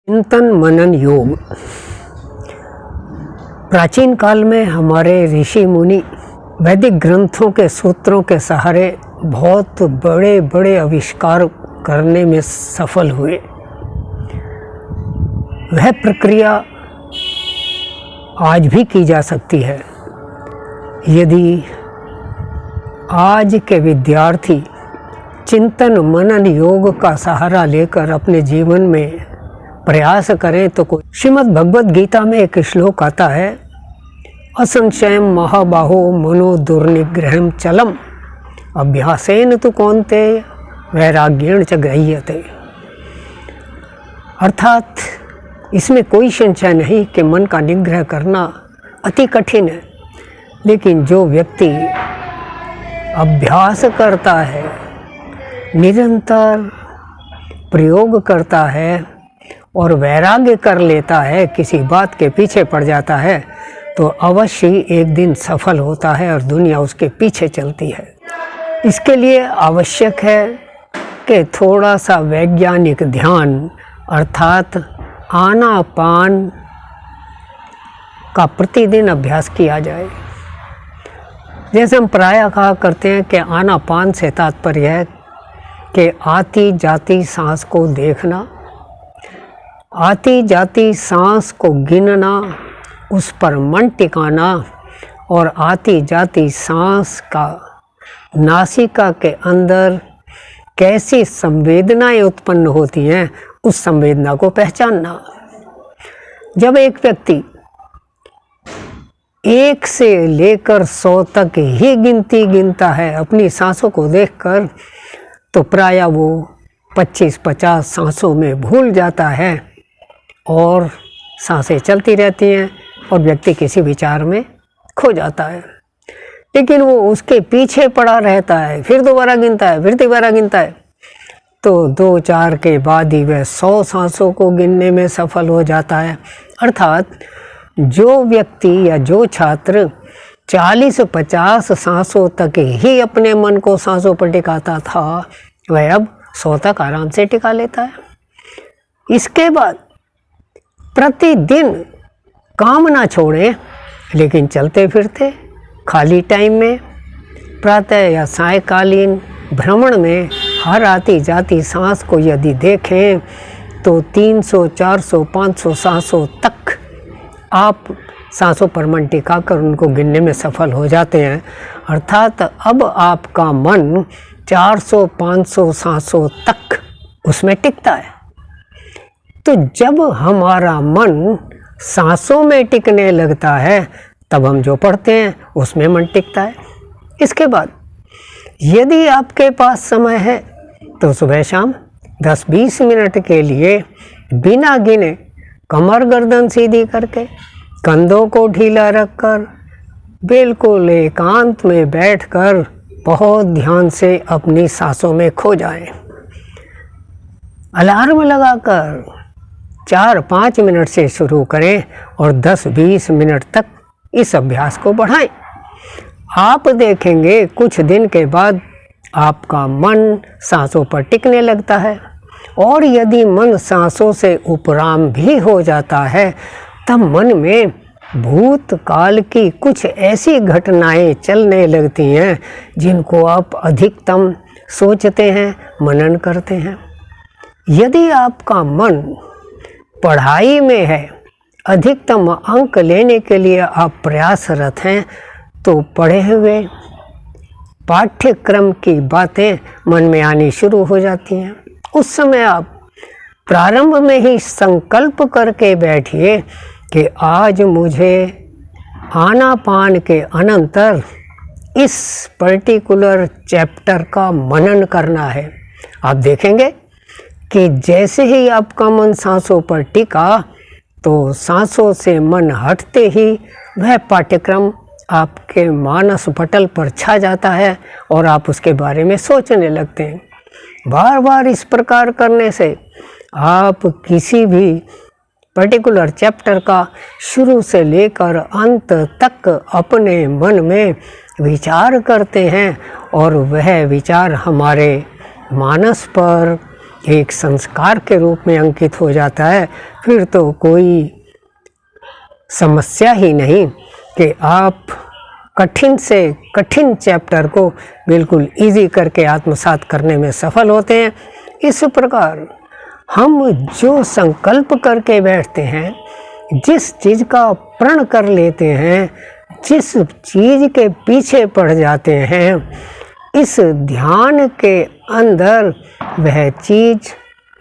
चिंतन मनन योग। प्राचीन काल में हमारे ऋषि मुनि वैदिक ग्रंथों के सूत्रों के सहारे बहुत बड़े बड़े आविष्कार करने में सफल हुए। वह प्रक्रिया आज भी की जा सकती है यदि आज के विद्यार्थी चिंतन मनन योग का सहारा लेकर अपने जीवन में प्रयास करें तो कोई। श्रीमद् भगवद गीता में एक श्लोक आता है, असंशयम महाबाहो मनो दुर्निग्रहम चलम अभ्यासेन तु कौन्तेय वैराग्येण च गृह्यते। अर्थात इसमें कोई संशय नहीं कि मन का निग्रह करना अति कठिन है, लेकिन जो व्यक्ति अभ्यास करता है, निरंतर प्रयोग करता है और वैराग्य कर लेता है, किसी बात के पीछे पड़ जाता है, तो अवश्य ही एक दिन सफल होता है और दुनिया उसके पीछे चलती है। इसके लिए आवश्यक है कि थोड़ा सा वैज्ञानिक ध्यान अर्थात आनापान का प्रतिदिन अभ्यास किया जाए। जैसे हम प्रायः कहा करते हैं कि आनापान से तात्पर्य है कि आती जाती सांस को देखना, आती जाती सांस को गिनना, उस पर मन टिकाना और आती जाती सांस का नासिका के अंदर कैसी संवेदनाएं उत्पन्न होती हैं, उस संवेदना को पहचानना। जब एक व्यक्ति 1 से लेकर 100 तक ही गिनती गिनता है अपनी सांसों को देखकर, तो प्रायः वो 25-50 सांसों में भूल जाता है और सांसें चलती रहती हैं और व्यक्ति किसी विचार में खो जाता है। लेकिन वो उसके पीछे पड़ा रहता है, फिर दोबारा गिनता है, फिर दोबारा गिनता है, तो 2-4 के बाद ही वह 100 सांसों को गिनने में सफल हो जाता है। अर्थात जो व्यक्ति या जो छात्र 40-50 सांसों तक ही अपने मन को सांसों पर टिकाता था, वह अब 100 तक आराम से टिका लेता है। इसके बाद प्रतिदिन काम ना छोड़ें, लेकिन चलते फिरते खाली टाइम में प्रातः या सायकालीन भ्रमण में हर आती जाती सांस को यदि देखें तो 300, 400, 500 सांसों तक आप सांसों पर मन टिकाकर उनको गिनने में सफल हो जाते हैं। अर्थात अब आपका मन 400-500 सांसों तक उसमें टिकता है। तो जब हमारा मन सांसों में टिकने लगता है, तब हम जो पढ़ते हैं उसमें मन टिकता है। इसके बाद यदि आपके पास समय है तो सुबह शाम 10-20 मिनट के लिए बिना गिने कमर गर्दन सीधी करके कंधों को ढीला रखकर बिल्कुल एकांत में बैठकर बहुत ध्यान से अपनी सांसों में खो जाएं। अलार्म लगाकर 4-5 मिनट से शुरू करें और 10-20 मिनट तक इस अभ्यास को बढ़ाएं। आप देखेंगे कुछ दिन के बाद आपका मन सांसों पर टिकने लगता है, और यदि मन सांसों से उपराम भी हो जाता है, तब मन में भूतकाल की कुछ ऐसी घटनाएं चलने लगती हैं जिनको आप अधिकतम सोचते हैं, मनन करते हैं। यदि आपका मन पढ़ाई में है, अधिकतम अंक लेने के लिए आप प्रयासरत हैं, तो पढ़े हुए पाठ्यक्रम की बातें मन में आनी शुरू हो जाती हैं। उस समय आप प्रारंभ में ही संकल्प करके बैठिए कि आज मुझे आनापान के अनंतर इस पर्टिकुलर चैप्टर का मनन करना है। आप देखेंगे कि जैसे ही आपका मन सांसों पर टिका, तो सांसों से मन हटते ही वह पाठ्यक्रम आपके मानस पटल पर छा जाता है और आप उसके बारे में सोचने लगते हैं। बार बार इस प्रकार करने से आप किसी भी पर्टिकुलर चैप्टर का शुरू से लेकर अंत तक अपने मन में विचार करते हैं और वह विचार हमारे मानस पर एक संस्कार के रूप में अंकित हो जाता है, फिर तो कोई समस्या ही नहीं कि आप कठिन से कठिन चैप्टर को बिल्कुल इजी करके आत्मसात करने में सफल होते हैं। इस प्रकार हम जो संकल्प करके बैठते हैं, जिस चीज़ का प्रण कर लेते हैं, जिस चीज़ के पीछे पड़ जाते हैं, इस ध्यान के अंदर वह चीज़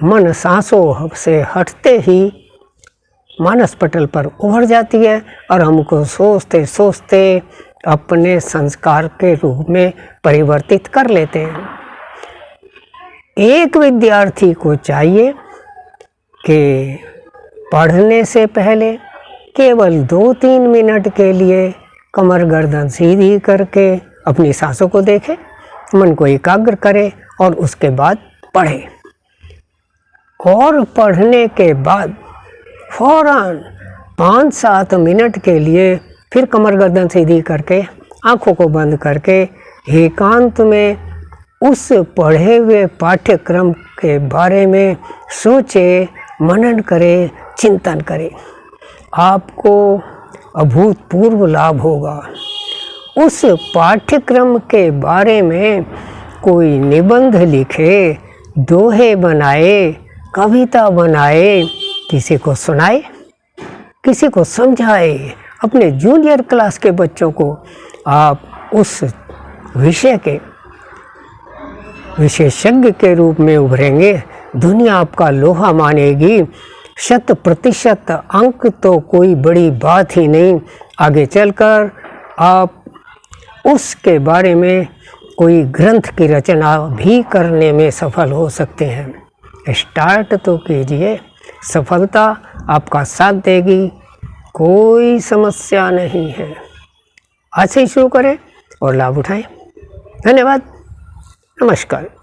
मन सांसों से हटते ही मानस पटल पर उभर जाती है और हमको सोचते सोचते अपने संस्कार के रूप में परिवर्तित कर लेते हैं। एक विद्यार्थी को चाहिए कि पढ़ने से पहले केवल 2-3 मिनट के लिए कमर गर्दन सीधी करके अपनी सांसों को देखे, मन को एकाग्र करे और उसके बाद पढ़े। और पढ़ने के बाद फौरन 5-7 मिनट के लिए फिर कमर गर्दन सीधी करके आँखों को बंद करके एकांत में उस पढ़े हुए पाठ्यक्रम के बारे में सोचे, मनन करे, चिंतन करे। आपको अभूतपूर्व लाभ होगा। उस पाठ्यक्रम के बारे में कोई निबंध लिखे, दोहे बनाए, कविता बनाए, किसी को सुनाए, किसी को समझाए। अपने जूनियर क्लास के बच्चों को आप उस विषय के विशेषज्ञ के रूप में उभरेंगे। दुनिया आपका लोहा मानेगी। 100% अंक तो कोई बड़ी बात ही नहीं। आगे चलकर आप उसके बारे में कोई ग्रंथ की रचना भी करने में सफल हो सकते हैं। स्टार्ट तो कीजिए, सफलता आपका साथ देगी, कोई समस्या नहीं है। आज से ही शुरू करें और लाभ उठाएं। धन्यवाद, नमस्कार।